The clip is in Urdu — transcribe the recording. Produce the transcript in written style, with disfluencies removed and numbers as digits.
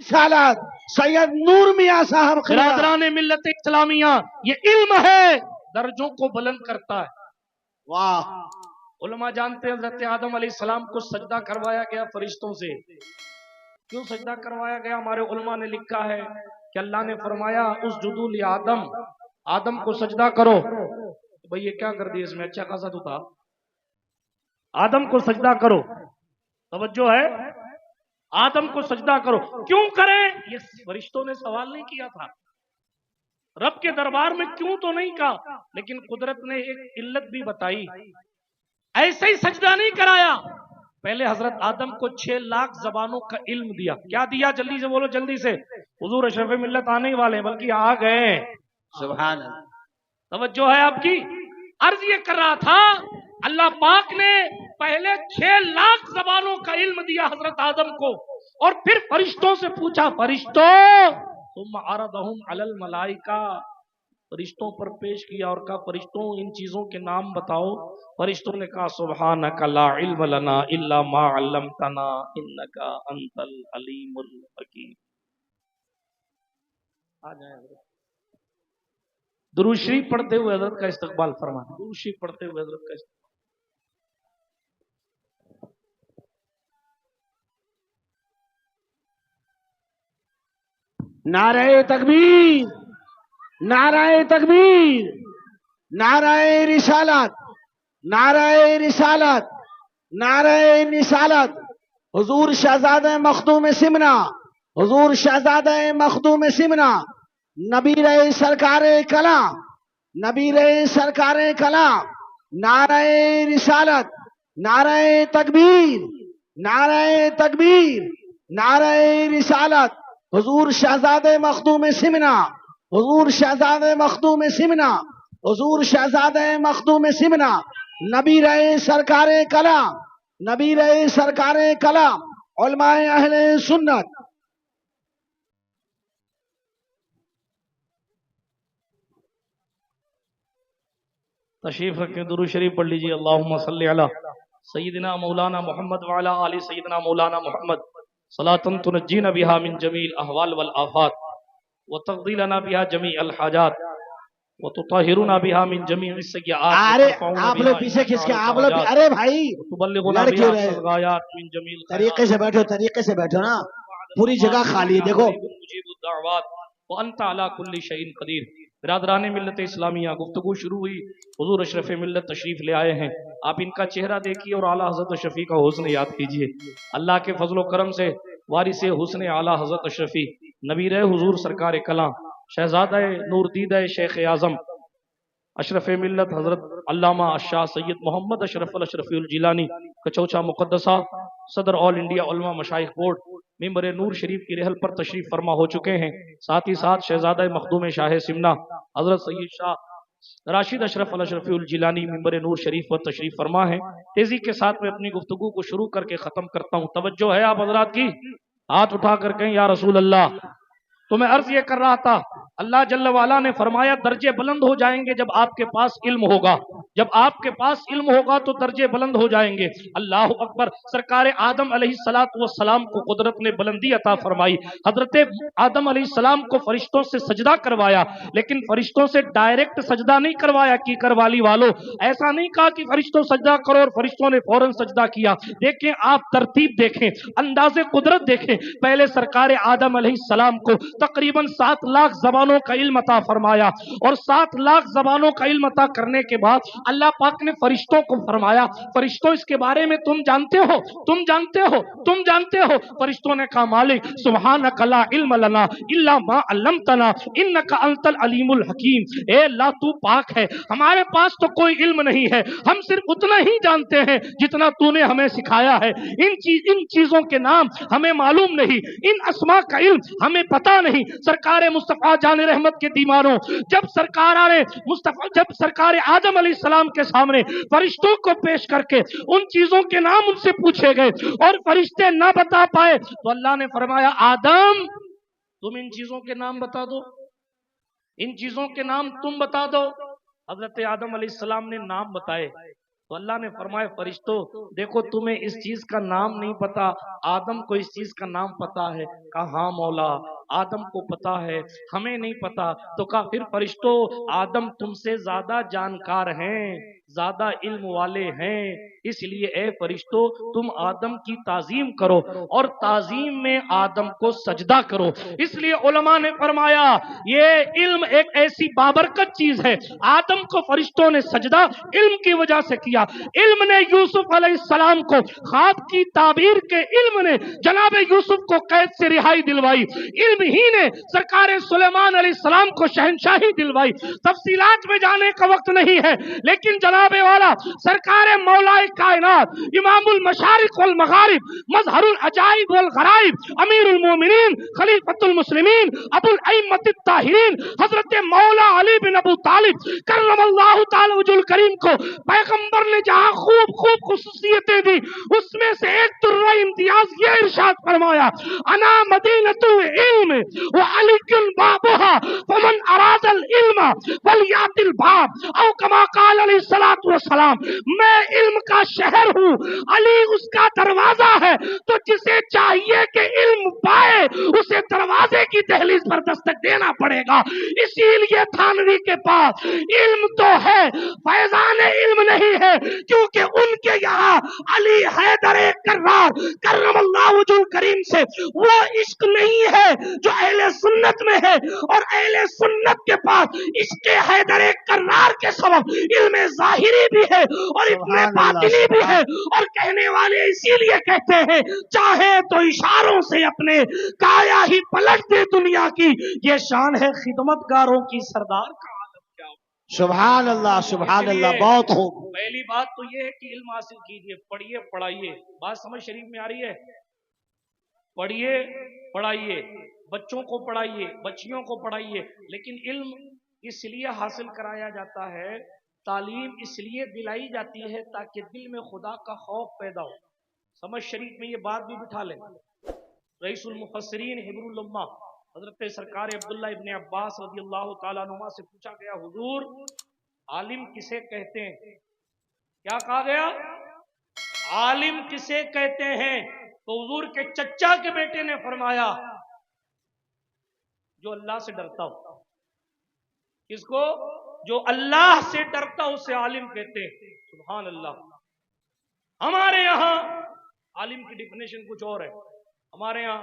رسالت سید نور میاں صاحب برادران ملت اسلامیہ، یہ علم ہے درجوں کو بلند کرتا ہے۔ واہ، علماء جانتے ہیں حضرت آدم علیہ السلام کو سجدہ کروایا گیا فرشتوں سے۔ کیوں سجدہ کروایا گیا؟ ہمارے علماء نے لکھا ہے کہ اللہ نے فرمایا اسجدوا لآدم، آدم کو سجدہ کرو۔ بھئی یہ کیا کر دیا، اس میں اچھا خاصا تو تھا۔ آدم کو سجدہ کرو، توجہ ہے، آدم کو سجدہ کرو۔ کیوں کریں؟ یہ فرشتوں نے سوال نہیں کیا تھا، رب کے دربار میں کیوں تو نہیں کہا، لیکن قدرت نے ایک علت بھی بتائی۔ ایسے ہی سجدہ نہیں کرایا، پہلے حضرت آدم کو 6 لاکھ زبانوں کا علم دیا۔ کیا دیا؟ جلدی سے بولو، جلدی سے، حضور اشرف ملت آنے ہی والے ہیں، بلکہ آ گئے۔ سبحان اللہ، توجہ ہے آپ کی؟ عرض یہ کر رہا تھا اللہ پاک نے پہلے 6 لاکھ زبانوں کا علم دیا حضرت آدم کو، اور پھر فرشتوں سے پوچھا، فرشتوں ثم عرضهم علی الملائکہ، فرشتوں پر پیش کیا اور کہا فرشتوں ان چیزوں کے نام بتاؤ۔ فرشتوں نے کہا سبحانک لا علم لنا الا ما علمتنا انک انت العلیم الحکیم۔ آ جائیں حضرت، درود شریف پڑھتے ہوئے حضرت کا استقبال فرمائیں، درود شریف پڑھتے ہوئے حضرت کا استقبال۔ نعرہ تکبیر، نعرہ تکبیر، نعرہ رسالت، نعرہ رسالت، نعرہ رسالت۔ حضور شہزادہ مخدوم سمنا، حضور شہزادہ مخدوم سمنا، نبی رہے سرکار کلام، نبی رہے سرکار کلام، نعرہ رسالت، نعرہ تکبیر، نعرہ تکبیر، نعرہ رسالت۔ حضور شہزادہ مخدوم سمنا، حضور شہزادہ مخدوم سمنا، حضور شہزادہ مخدوم سمنا، نبی رہے سرکار کلام، نبی رہے سرکار کلام، علماء اہل سنت۔ تشریف رکھیں، درود شریف پڑھ لیجئے۔ اللہم صلی علی سیدنا مولانا محمد وعلی آل سیدنا مولانا محمد صلاۃ تنجینا بها من جمیع الاحوال والآفات وتقضی لنا بها جمیع الحاجات وتطہرنا بها من جمیع السیئات۔ ارے آپ لوگ پیچھے کھس کے، آپ لوگ، ارے بھائی تبلغنا لڑ کیوں بها رہے؟ الغایات من جمیع طریقے سے بیٹھو، طریقے سے بیٹھو نا، پوری جگہ خالی ہے، دیکھو۔ مجیب الدعوات وانت علی کل شیء قدیر۔ برادران ملت اسلامیہ، گفتگو شروع ہوئی، حضور اشرف ملت تشریف لے آئے ہیں، آپ ان کا چہرہ دیکھیے اور اعلیٰ حضرت اشرفی کا حسن یاد کیجئے۔ اللہ کے فضل و کرم سے وارث حسن اعلیٰ حضرت اشرفی، نبی رہ حضور سرکار کلام، شہزادہ نور دیدہ شیخ اعظم اشرف ملت حضرت علامہ الشاہ سید محمد اشرف الاشرفی الجیلانی کچوچا مقدسہ، صدر آل انڈیا علماء مشائخ بورڈ، ممبر نور شریف کی رحل پر تشریف فرما ہو چکے ہیں۔ ساتھ ہی ساتھ شہزادہ مخدوم شاہ سمنا حضرت سید شاہ راشد اشرف الاشرفی الجیلانی ممبر نور شریف پر تشریف فرما ہیں۔ تیزی کے ساتھ میں اپنی گفتگو کو شروع کر کے ختم کرتا ہوں۔ توجہ ہے آپ حضرات کی؟ ہاتھ اٹھا کر کہیں یا رسول اللہ۔ تو میں عرض یہ کر رہا تھا، اللہ جل وعلا نے فرمایا درجے بلند ہو جائیں گے جب آپ کے پاس علم ہوگا، جب آپ کے پاس علم ہوگا تو درجے بلند ہو جائیں گے۔ اللہ اکبر۔ سرکار آدم علیہ السلام کو قدرت نے بلندی عطا فرمائی۔ حضرت آدم علیہ السلام کو فرشتوں سے سجدہ کروایا، لیکن فرشتوں سے ڈائریکٹ سجدہ نہیں کروایا کی کروالی والو، ایسا نہیں کہا کہ فرشتوں سجدہ کرو اور فرشتوں نے فوراً سجدہ کیا۔ دیکھیں آپ ترتیب دیکھیں، انداز قدرت دیکھیں۔ پہلے سرکار آدم علیہ السلام کو تقریباً 7 لاکھ زبانوں کا علم عطا فرمایا، اور 7 لاکھ زبانوں کا علم عطا کرنے کے بعد اللہ پاک نے فرشتوں کو فرمایا فرشتوں اس کے بارے میں تم جانتے ہو، تم جانتے ہو، تم جانتے ہو؟ فرشتوں نے کہا مالک سبحانک لا علم لنا الا ما علمتنا انک انت العلیم الحکیم۔ اے اللہ تو پاک ہے، ہمارے پاس تو کوئی علم نہیں ہے، ہم صرف اتنا ہی جانتے ہیں جتنا تو نے ہمیں سکھایا ہے۔ ان چیزوں کے نام ہمیں معلوم نہیں، ان اسماء کا علم ہمیں پتہ نہیں۔ سرکار مصطفیٰ جان رحمت کے دیوانوں، جب سرکار آدم علیہ السلام کے سامنے فرشتوں کو پیش کر کے ان چیزوں کے نام ان سے پوچھے گئے اور فرشتے نہ بتا پائے تو اللہ نے فرمایا آدم تم ان چیزوں کے نام بتا دو، ان چیزوں کے نام تم بتا دو۔ حضرت آدم علیہ السلام نے نام بتائے تو اللہ نے فرمایا فرشتوں دیکھو تمہیں اس چیز کا نام نہیں پتا، آدم کو اس چیز کا نام پتا ہے؟ کہا ہاں مولا آدم کو پتا ہے، ہمیں نہیں پتا۔ تو کہا پھر فرشتوں آدم تم سے زیادہ جانکار ہیں، زیادہ علم والے ہیں، اس لیے اے فرشتوں تم آدم کی تعظیم کرو اور تعظیم میں آدم کو سجدہ کرو۔ اس لیے علماء نے فرمایا یہ علم ایک ایسی بابرکت چیز ہے، آدم کو فرشتوں نے سجدہ علم کی وجہ سے کیا۔ علم نے یوسف علیہ السلام کو خواب کی تعبیر کے علم نے جناب یوسف کو قید سے رہائی دلوائی، علم ہی نے سرکار سلیمان علیہ السلام کو شہنشاہی دلوائی۔ تفصیلات میں جانے کا وقت نہیں ہے، لیکن جناب والا سرکار مولا کائنات امام المشارق والمغارب مظہر العجائب والغرائب امیر المومنین خلیفۃ المسلمین ابو الائمۃ الطاہرین حضرت مولا علی بن ابو طالب کرم اللہ تعالی وجہ الکریم کو پیغمبر نے جہاں خوب خصوصیتیں دی، اس میں سے ایک درہ امتیاز یہ ارشاد فرمایا انا مدینۃ العلم وعلی بابها فمن اراد العلم فلیات الباب او کما قال علیہ الصلوۃ والسلام، میں علم کا شہر ہوں، علی اس کا دروازہ ہے، تو جسے چاہیے کہ علم پائے اسے دروازے کی دہلیز پر دستک دینا پڑے گا۔ اسی لیے تھانوی کے پاس علم تو ہے، فیضان علم نہیں ہے، کیونکہ ان کے یہاں علی حیدر کرار کرم اللہ وجہ کریم سے وہ عشق نہیں ہے جو اہل سنت میں ہے، اور اہل سنت کے پاس عشق حیدر کرار کے سبب علم ظاہری بھی ہے اور علم باطنی بھی ہے، اور کہنے والے اسی لیے کہتے ہیں چاہے تو اشاروں سے اپنے کایا ہی پلٹ دے دنیا کی، یہ شان ہے خدمتگاروں کی سردار کا عالم کیا ہو۔ سبحان اللہ سبحان اللہ، بہت خوب۔ پہلی بات تو یہ ہے کہ علم حاصل کیجئے، پڑھیے پڑھائیے، بات سمجھ شریف میں آ رہی ہے؟ پڑھیے پڑھائیے، بچوں کو پڑھائیے، بچیوں کو پڑھائیے، لیکن علم اس لیے حاصل کرایا جاتا ہے، تعلیم اس لیے دلائی جاتی ہے تاکہ دل میں خدا کا خوف پیدا ہو۔ سمجھ شریف میں یہ بات بھی بٹھا لیں۔ رئیس المفسرین حبر الامہ حضرت سرکار عبداللہ ابن عباس رضی اللہ تعالیٰ عنہما سے پوچھا گیا حضور عالم کسے کہتے ہیں؟ کیا کہا گیا؟ عالم کسے کہتے ہیں؟ تو حضور کے چچا کے بیٹے نے فرمایا جو اللہ سے ڈرتا ہو۔ کس کو؟ جو اللہ سے ڈرتا اسے عالم کہتے ہیں۔ سبحان اللہ۔ ہمارے یہاں عالم کی ڈیفینیشن کچھ اور ہے، ہمارے یہاں